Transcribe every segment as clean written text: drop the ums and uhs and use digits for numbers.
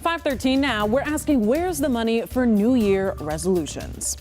5:13 now, we're asking where's the money for New Year resolutions?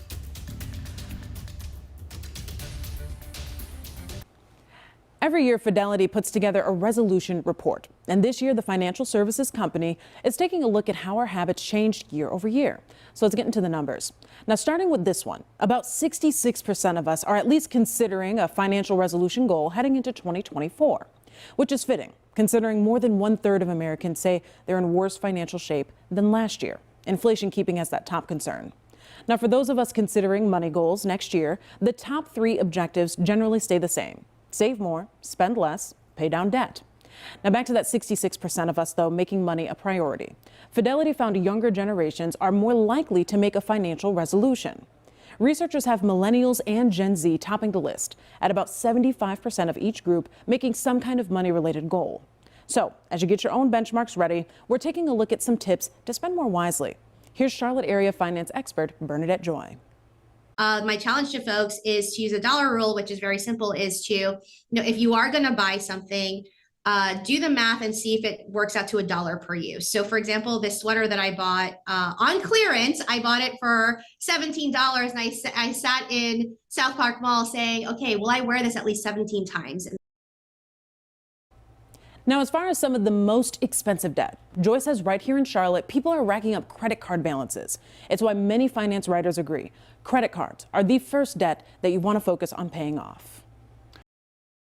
Every year, Fidelity puts together a resolution report. And this year, the financial services company is taking a look at how our habits changed year over year. So let's get into the numbers. Now, starting with this one, about 66% of us are at least considering a financial resolution goal heading into 2024, which is fitting, considering more than 1/3 of Americans say they're in worse financial shape than last year, inflation keeping as that top concern. Now, for those of us considering money goals next year, the top 3 objectives generally stay the same. Save more, spend less, pay down debt. Now back to that 66% of us, though, making money a priority. Fidelity found younger generations are more likely to make a financial resolution. Researchers have millennials and Gen Z topping the list at about 75% of each group making some kind of money-related goal. So as you get your own benchmarks ready, we're taking a look at some tips to spend more wisely. Here's Charlotte area finance expert Bernadette Joy. My challenge to folks is to use a dollar rule, which is very simple, is to, if you are going to buy something, do the math and see if it works out to $1 per use. So for example, this sweater that I bought on clearance, I bought it for $17 and I sat in South Park Mall saying, okay, will I wear this at least 17 times? Now, as far as some of the most expensive debt, Joy says right here in Charlotte, people are racking up credit card balances. It's why many finance writers agree. Credit cards are the first debt that you want to focus on paying off.